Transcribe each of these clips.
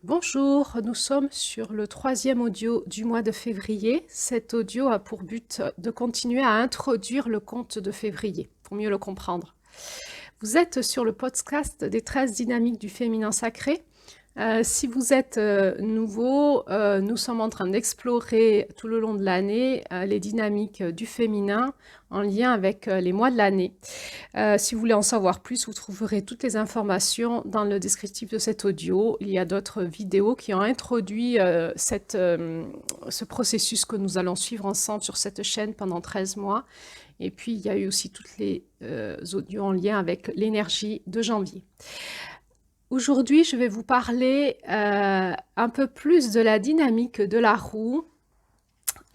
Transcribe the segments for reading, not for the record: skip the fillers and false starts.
Bonjour, nous sommes sur le troisième audio du mois de février. Cet audio a pour but de continuer à introduire le conte de février, pour mieux le comprendre. Vous êtes sur le podcast des 13 dynamiques du féminin sacré. Si vous êtes nouveau, nous sommes en train d'explorer tout le long de l'année les dynamiques du féminin en lien avec les mois de l'année. Si vous voulez en savoir plus, vous trouverez toutes les informations dans le descriptif de cet audio. Il y a d'autres vidéos qui ont introduit ce processus que nous allons suivre ensemble sur cette chaîne pendant 13 mois. Et puis, il y a eu aussi toutes les audios en lien avec l'énergie de janvier. Aujourd'hui, je vais vous parler un peu plus de la dynamique de la roue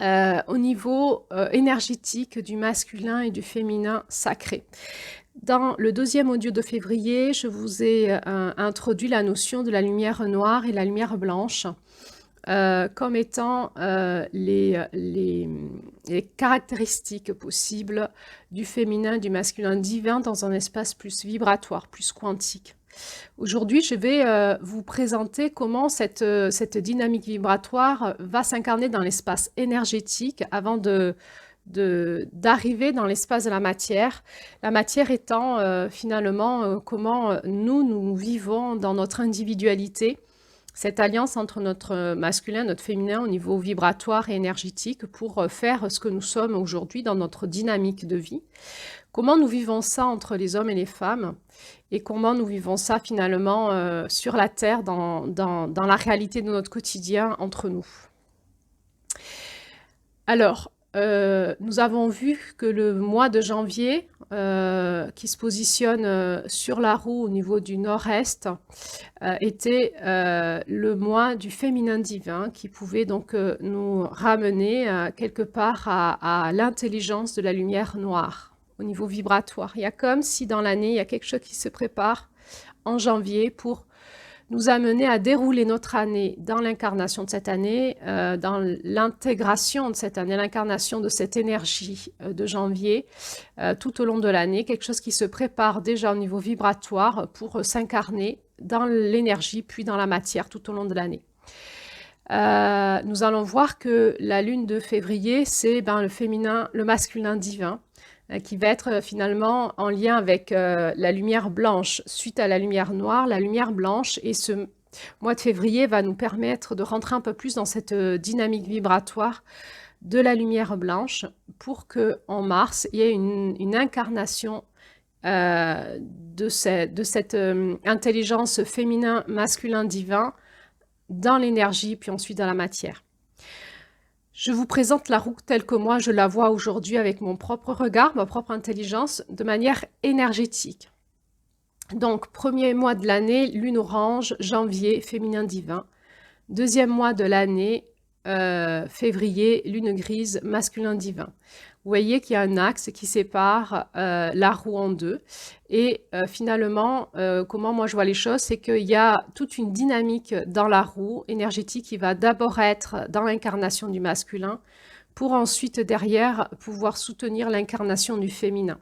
au niveau énergétique du masculin et du féminin sacré. Dans le deuxième audio de février, je vous ai introduit la notion de la lumière noire et la lumière blanche comme étant les caractéristiques possibles du féminin et du masculin divin dans un espace plus vibratoire, plus quantique. Aujourd'hui, je vais vous présenter comment cette dynamique vibratoire va s'incarner dans l'espace énergétique avant d'arriver dans l'espace de la matière étant finalement comment nous vivons dans notre individualité, cette alliance entre notre masculin, notre féminin au niveau vibratoire et énergétique pour faire ce que nous sommes aujourd'hui dans notre dynamique de vie. Comment nous vivons ça entre les hommes et les femmes et comment nous vivons ça finalement sur la Terre, dans la réalité de notre quotidien entre nous. Alors, nous avons vu que le mois de janvier, qui se positionne sur la roue au niveau du nord-est, était le mois du féminin divin qui pouvait donc nous ramener quelque part à l'intelligence de la lumière noire au niveau vibratoire. Il y a comme si dans l'année, il y a quelque chose qui se prépare en janvier pour nous amener à dérouler notre année dans l'incarnation de cette année, dans l'intégration de cette année, l'incarnation de cette énergie de janvier tout au long de l'année, quelque chose qui se prépare déjà au niveau vibratoire pour s'incarner dans l'énergie puis dans la matière tout au long de l'année. Nous allons voir que la lune de février, c'est le féminin, le masculin divin, qui va être finalement en lien avec la lumière blanche suite à la lumière noire. La lumière blanche et ce mois de février va nous permettre de rentrer un peu plus dans cette dynamique vibratoire de la lumière blanche pour qu'en mars, il y ait une incarnation de cette intelligence féminin-masculin divin dans l'énergie puis ensuite dans la matière. Je vous présente la roue telle que moi je la vois aujourd'hui avec mon propre regard, ma propre intelligence, de manière énergétique. Donc, premier mois de l'année, lune orange, janvier, féminin divin. Deuxième mois de l'année, février, lune grise, masculin divin. Vous voyez qu'il y a un axe qui sépare la roue en deux. Et finalement, comment moi je vois les choses, c'est qu'il y a toute une dynamique dans la roue énergétique qui va d'abord être dans l'incarnation du masculin pour ensuite, derrière, pouvoir soutenir l'incarnation du féminin.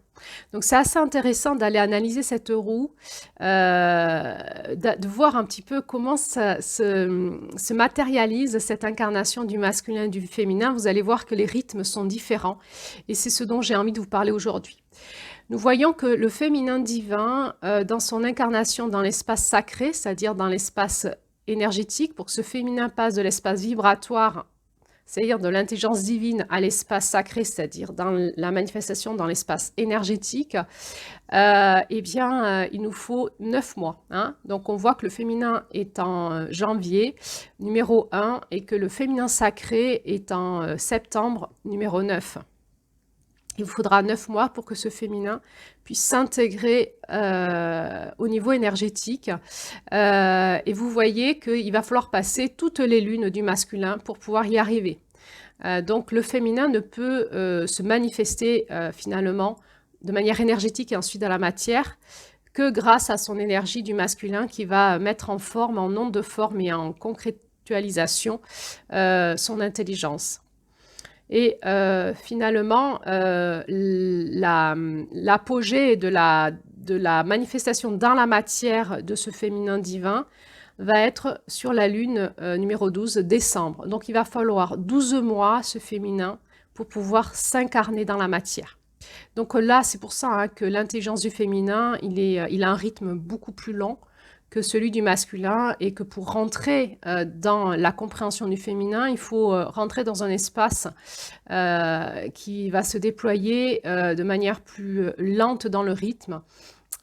Donc, c'est assez intéressant d'aller analyser cette roue, de voir un petit peu comment ça se matérialise cette incarnation du masculin et du féminin. Vous allez voir que les rythmes sont différents et c'est ce dont j'ai envie de vous parler aujourd'hui. Nous voyons que le féminin divin, dans son incarnation dans l'espace sacré, c'est-à-dire dans l'espace énergétique, pour que ce féminin passe de l'espace vibratoire, c'est-à-dire de l'intelligence divine à l'espace sacré, c'est-à-dire dans la manifestation dans l'espace énergétique, il nous faut 9 mois. Donc, on voit que le féminin est en janvier, numéro 1, et que le féminin sacré est en septembre, numéro 9. Il vous faudra 9 mois pour que ce féminin puisse s'intégrer au niveau énergétique. Et vous voyez qu'il va falloir passer toutes les lunes du masculin pour pouvoir y arriver. Donc le féminin ne peut se manifester finalement de manière énergétique et ensuite dans la matière que grâce à son énergie du masculin qui va mettre en forme, en onde de forme et en concrétualisation son intelligence. Et finalement, l'apogée de la manifestation dans la matière de ce féminin divin va être sur la lune numéro 12, décembre. Donc il va falloir 12 mois, ce féminin, pour pouvoir s'incarner dans la matière. Donc là, c'est pour ça que l'intelligence du féminin, il a un rythme beaucoup plus lent que celui du masculin, et que pour rentrer dans la compréhension du féminin, il faut rentrer dans un espace qui va se déployer de manière plus lente dans le rythme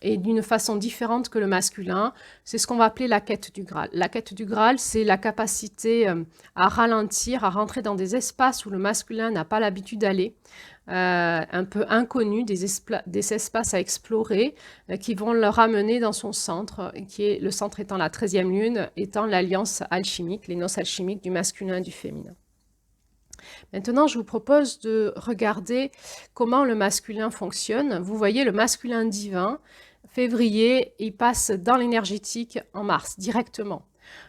et d'une façon différente que le masculin. C'est ce qu'on va appeler la quête du Graal. La quête du Graal, c'est la capacité à ralentir, à rentrer dans des espaces où le masculin n'a pas l'habitude d'aller, un peu inconnus, des espaces à explorer, qui vont le ramener dans son centre, le centre étant la 13e lune, étant l'alliance alchimique, les noces alchimiques du masculin et du féminin. Maintenant, je vous propose de regarder comment le masculin fonctionne. Vous voyez, le masculin divin, février, il passe dans l'énergétique en mars, directement.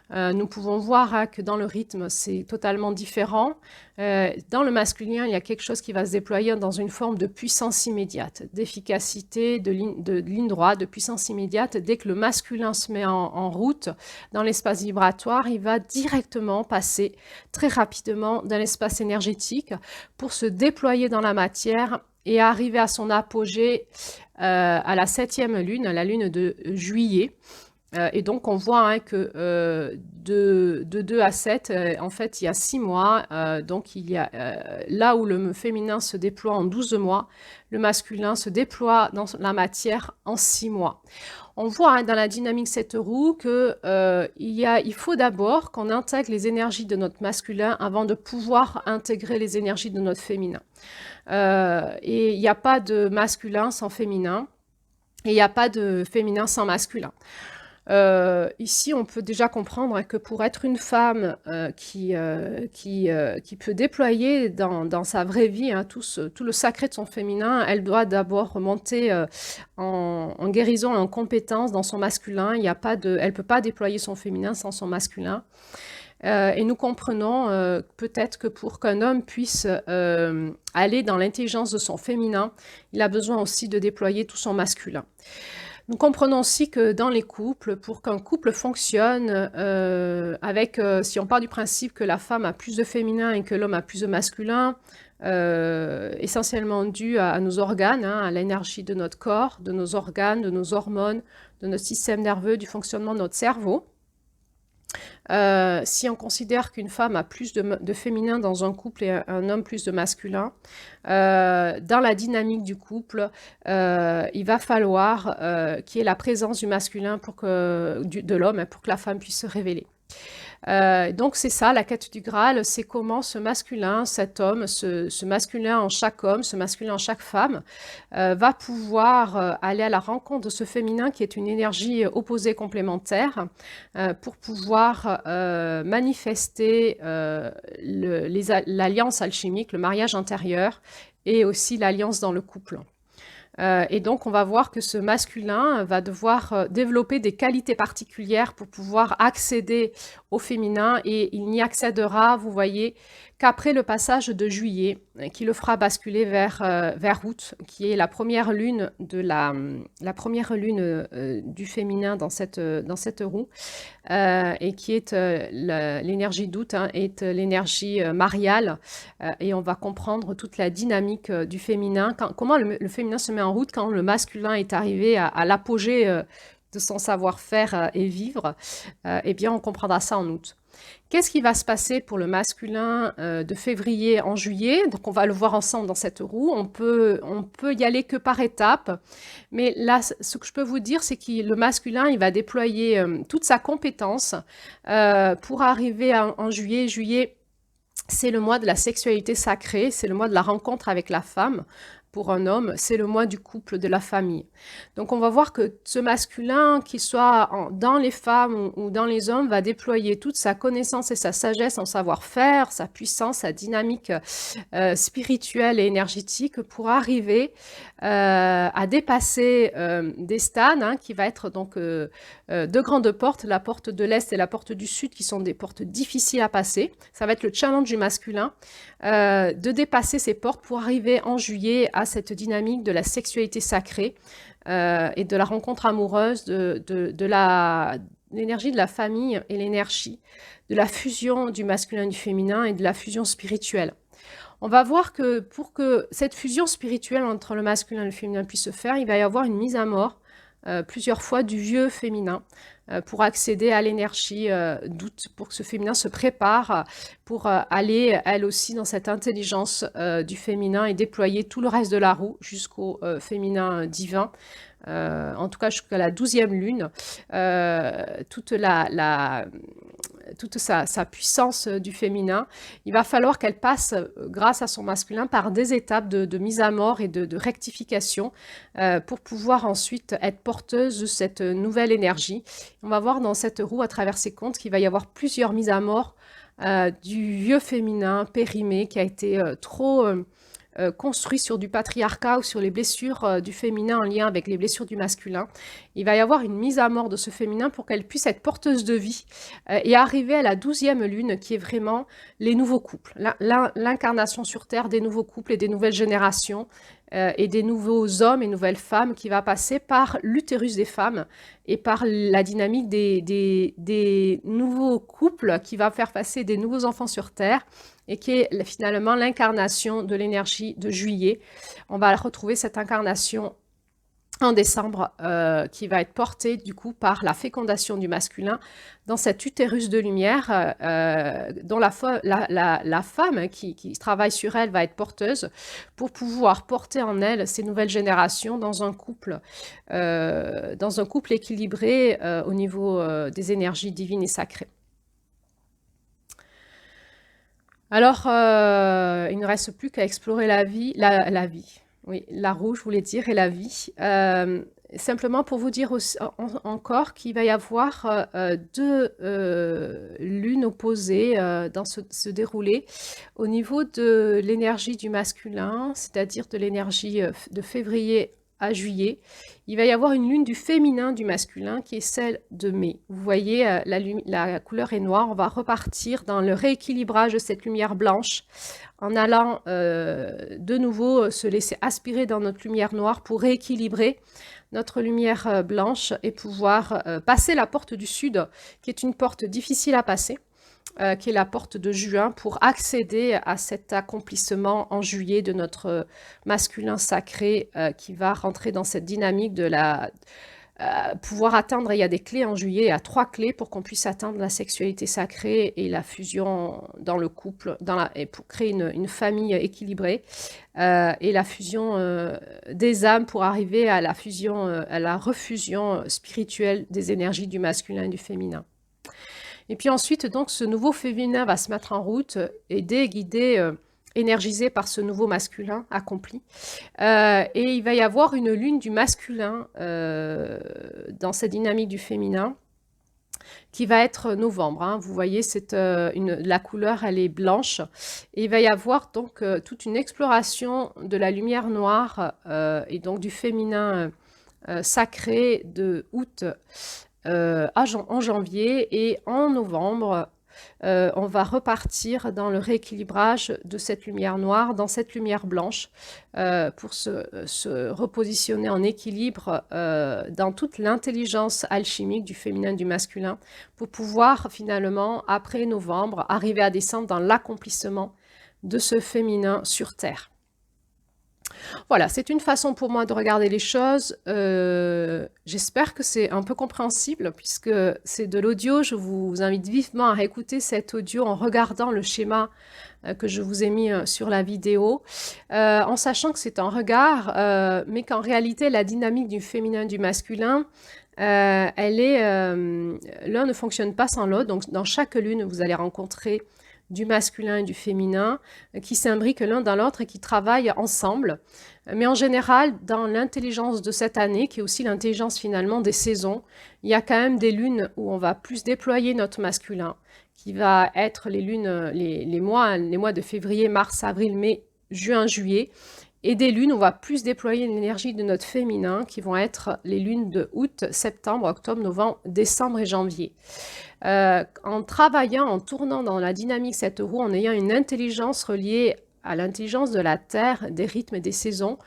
Nous pouvons voir que dans le rythme, c'est totalement différent. Dans le masculin, il y a quelque chose qui va se déployer dans une forme de puissance immédiate, d'efficacité, de ligne droite, de puissance immédiate. Dès que le masculin se met en route dans l'espace vibratoire, il va directement passer très rapidement dans l'espace énergétique pour se déployer dans la matière et arriver à son apogée à la 7e lune, la lune de juillet. Et donc, on voit que de 2 à 7, en fait, il y a 6 mois. Donc, il y a là où le féminin se déploie en 12 mois, le masculin se déploie dans la matière en 6 mois. On voit dans la dynamique 7 roues qu'il faut d'abord qu'on intègre les énergies de notre masculin avant de pouvoir intégrer les énergies de notre féminin. Et il n'y a pas de masculin sans féminin, et il n'y a pas de féminin sans masculin. Ici, on peut déjà comprendre que pour être une femme qui peut déployer dans sa vraie vie tout le sacré de son féminin, elle doit d'abord remonter en guérison et en compétence dans son masculin. Elle ne peut pas déployer son féminin sans son masculin. Et nous comprenons peut-être que pour qu'un homme puisse aller dans l'intelligence de son féminin, il a besoin aussi de déployer tout son masculin. Nous comprenons aussi que dans les couples, pour qu'un couple fonctionne, si on part du principe que la femme a plus de féminin et que l'homme a plus de masculin, essentiellement dû à nos organes, à l'énergie de notre corps, de nos organes, de nos hormones, de notre système nerveux, du fonctionnement de notre cerveau. Si on considère qu'une femme a plus de féminin dans un couple et un homme plus de masculin, dans la dynamique du couple, il va falloir qu'il y ait la présence du masculin de l'homme pour que la femme puisse se révéler. Donc c'est ça, la quête du Graal, c'est comment ce masculin, cet homme, ce masculin en chaque homme, ce masculin en chaque femme, va pouvoir aller à la rencontre de ce féminin qui est une énergie opposée complémentaire pour pouvoir manifester l'alliance alchimique, le mariage intérieur et aussi l'alliance dans le couple. Et donc, on va voir que ce masculin va devoir développer des qualités particulières pour pouvoir accéder au féminin, et il n'y accédera, vous voyez, qu'après le passage de juillet, qui le fera basculer vers août, qui est la première lune du féminin dans cette roue, et qui est l'énergie d'août, est l'énergie mariale, et on va comprendre toute la dynamique du féminin, comment le féminin se met en route quand le masculin est arrivé à l'apogée de son savoir-faire et vivre. Eh bien, on comprendra ça en août. Qu'est-ce qui va se passer pour le masculin de février en juillet? Donc, on va le voir ensemble dans cette roue. On peut y aller que par étapes. Mais là, ce que je peux vous dire, c'est que le masculin, il va déployer toute sa compétence pour arriver en juillet. Juillet, c'est le mois de la sexualité sacrée, c'est le mois de la rencontre avec la femme. Pour un homme, c'est le mois du couple, de la famille. Donc, on va voir que ce masculin, qu'il soit dans les femmes ou dans les hommes, va déployer toute sa connaissance et sa sagesse, son savoir-faire, sa puissance, sa dynamique spirituelle et énergétique pour arriver à dépasser des stades qui va être donc deux grandes portes, la porte de l'Est et la porte du Sud, qui sont des portes difficiles à passer. Ça va être le challenge du masculin de dépasser ces portes pour arriver en juillet à cette dynamique de la sexualité sacrée et de la rencontre amoureuse, de l'énergie de la famille et l'énergie de la fusion du masculin et du féminin et de la fusion spirituelle. On va voir que pour que cette fusion spirituelle entre le masculin et le féminin puisse se faire, il va y avoir une mise à mort plusieurs fois du vieux féminin pour accéder à l'énergie d'août, pour que ce féminin se prépare pour aller, elle aussi, dans cette intelligence du féminin et déployer tout le reste de la roue jusqu'au féminin divin. En tout cas jusqu'à la 12e lune, toute sa puissance du féminin, il va falloir qu'elle passe, grâce à son masculin, par des étapes de mise à mort et de rectification pour pouvoir ensuite être porteuse de cette nouvelle énergie. On va voir dans cette roue, à travers ces contes, qu'il va y avoir plusieurs mises à mort du vieux féminin périmé qui a été trop construit sur du patriarcat ou sur les blessures du féminin en lien avec les blessures du masculin. Il va y avoir une mise à mort de ce féminin pour qu'elle puisse être porteuse de vie et arriver à la 12e lune qui est vraiment les nouveaux couples, l'incarnation sur Terre des nouveaux couples et des nouvelles générations et des nouveaux hommes et nouvelles femmes qui va passer par l'utérus des femmes et par la dynamique des nouveaux couples qui va faire passer des nouveaux enfants sur Terre et qui est finalement l'incarnation de l'énergie de juillet. On va retrouver cette incarnation en décembre qui va être portée du coup par la fécondation du masculin dans cet utérus de lumière dont la femme qui travaille sur elle va être porteuse pour pouvoir porter en elle ces nouvelles générations dans un couple équilibré au niveau des énergies divines et sacrées. Alors, il ne reste plus qu'à explorer la vie. Oui, la roue, je voulais dire, et la vie. Simplement pour vous dire aussi, encore qu'il va y avoir deux lunes opposées dans ce déroulé au niveau de l'énergie du masculin, c'est-à-dire de l'énergie de février à juillet. Il va y avoir une lune du féminin du masculin qui est celle de mai. Vous voyez, la couleur est noire. On va repartir dans le rééquilibrage de cette lumière blanche en allant de nouveau se laisser aspirer dans notre lumière noire pour rééquilibrer notre lumière blanche et pouvoir passer la porte du sud, qui est une porte difficile à passer, qui est la porte de juin, pour accéder à cet accomplissement en juillet de notre masculin sacré qui va rentrer dans cette dynamique de pouvoir atteindre. Il y a des clés en juillet, il y a 3 clés pour qu'on puisse atteindre la sexualité sacrée et la fusion dans le couple, et pour créer une famille équilibrée, et la fusion des âmes pour arriver à la refusion spirituelle des énergies du masculin et du féminin. Et puis ensuite, donc, ce nouveau féminin va se mettre en route, aidé, guidé, énergisé par ce nouveau masculin accompli. Et il va y avoir une lune du masculin dans cette dynamique du féminin qui va être novembre. Hein. Vous voyez, la couleur, elle est blanche. Et il va y avoir donc toute une exploration de la lumière noire et donc du féminin sacré de août en janvier, et en novembre, on va repartir dans le rééquilibrage de cette lumière noire dans cette lumière blanche pour se repositionner en équilibre dans toute l'intelligence alchimique du féminin et du masculin pour pouvoir finalement, après novembre, arriver à décembre dans l'accomplissement de ce féminin sur Terre. Voilà, c'est une façon pour moi de regarder les choses. J'espère que c'est un peu compréhensible puisque c'est de l'audio. Je vous invite vivement à réécouter cet audio en regardant le schéma que je vous ai mis sur la vidéo, en sachant que c'est un regard, mais qu'en réalité, la dynamique du féminin et du masculin, l'un ne fonctionne pas sans l'autre. Donc, dans chaque lune, vous allez rencontrer du masculin et du féminin qui s'imbriquent l'un dans l'autre et qui travaillent ensemble. Mais en général, dans l'intelligence de cette année, qui est aussi l'intelligence finalement des saisons, il y a quand même des lunes où on va plus déployer notre masculin, qui va être les lunes, les mois de février, mars, avril, mai, juin, juillet, et des lunes où on va plus déployer l'énergie de notre féminin, qui vont être les lunes de août, septembre, octobre, novembre, décembre et janvier. En travaillant, en tournant dans la dynamique cette roue, en ayant une intelligence reliée à l'intelligence de la Terre, des rythmes et des saisons,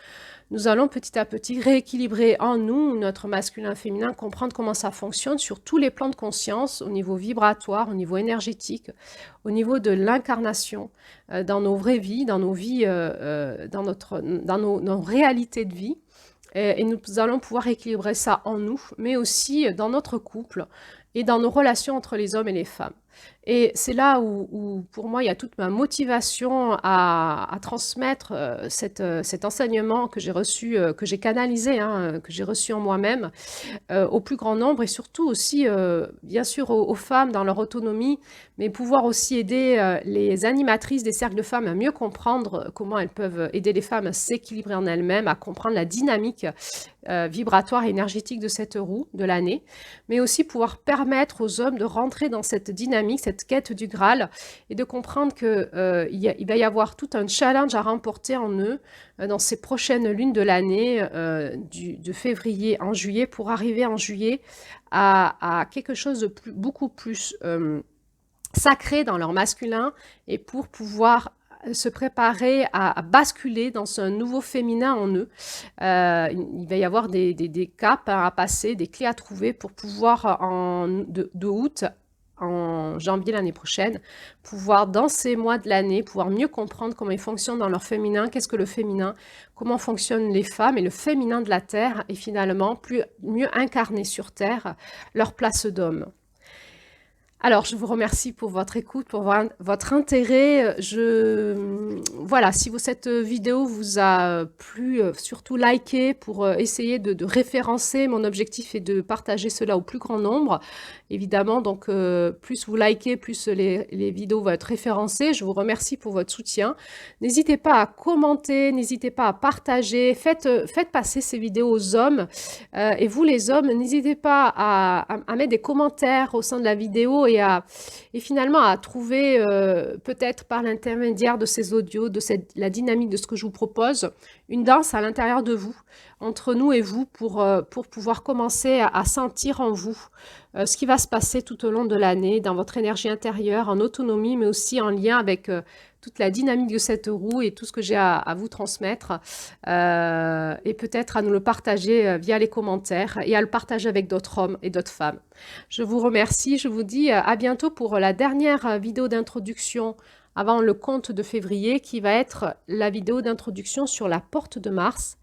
nous allons petit à petit rééquilibrer en nous notre masculin-féminin, comprendre comment ça fonctionne sur tous les plans de conscience, au niveau vibratoire, au niveau énergétique, au niveau de l'incarnation, dans nos vraies vies, dans nos vies, dans nos réalités de vie. Et nous allons pouvoir équilibrer ça en nous, mais aussi dans notre couple et dans nos relations entre les hommes et les femmes. Et c'est là où, pour moi, il y a toute ma motivation à transmettre cet enseignement que j'ai reçu, que j'ai canalisé, hein, que j'ai reçu en moi-même, au plus grand nombre et surtout aussi, bien sûr, aux femmes dans leur autonomie, mais pouvoir aussi aider les animatrices des cercles de femmes à mieux comprendre comment elles peuvent aider les femmes à s'équilibrer en elles-mêmes, à comprendre la dynamique vibratoire et énergétique de cette roue de l'année, mais aussi pouvoir permettre aux hommes de rentrer dans cette dynamique, cette quête du Graal, et de comprendre qu'il va y avoir tout un challenge à remporter en eux dans ces prochaines lunes de l'année, de février en juillet, pour arriver en juillet à quelque chose de beaucoup plus sacré dans leur masculin, et pour pouvoir se préparer à basculer dans un nouveau féminin en eux. Il va y avoir des caps à passer, des clés à trouver pour pouvoir, de août en janvier l'année prochaine, pouvoir, dans ces mois de l'année, pouvoir mieux comprendre comment ils fonctionnent dans leur féminin, qu'est-ce que le féminin, comment fonctionnent les femmes et le féminin de la Terre, et finalement, mieux incarner sur Terre leur place d'homme. Alors, je vous remercie pour votre écoute, pour votre intérêt. Voilà, si cette vidéo vous a plu, surtout likez pour essayer de référencer. Mon objectif est de partager cela au plus grand nombre. Évidemment, donc, plus vous likez, plus les vidéos vont être référencées. Je vous remercie pour votre soutien. N'hésitez pas à commenter, n'hésitez pas à partager. Faites passer ces vidéos aux hommes. Et vous, les hommes, n'hésitez pas à mettre des commentaires au sein de la vidéo, et finalement à trouver, peut-être par l'intermédiaire de ces audios, la dynamique de ce que je vous propose, une danse à l'intérieur de vous, entre nous et vous, pour pouvoir commencer à sentir en vous ce qui va se passer tout au long de l'année, dans votre énergie intérieure, en autonomie, mais aussi en lien avec toute la dynamique de cette roue et tout ce que j'ai à vous transmettre, et peut-être à nous le partager via les commentaires, et à le partager avec d'autres hommes et d'autres femmes. Je vous remercie, je vous dis à bientôt pour la dernière vidéo d'introduction avant le compte de février, qui va être la vidéo d'introduction sur la porte de Mars,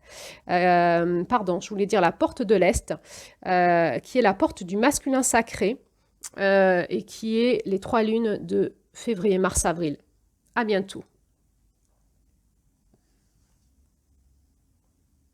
pardon, je voulais dire la porte de l'Est, qui est la porte du masculin sacré, et qui est les 3 lunes de février, mars, avril. À bientôt.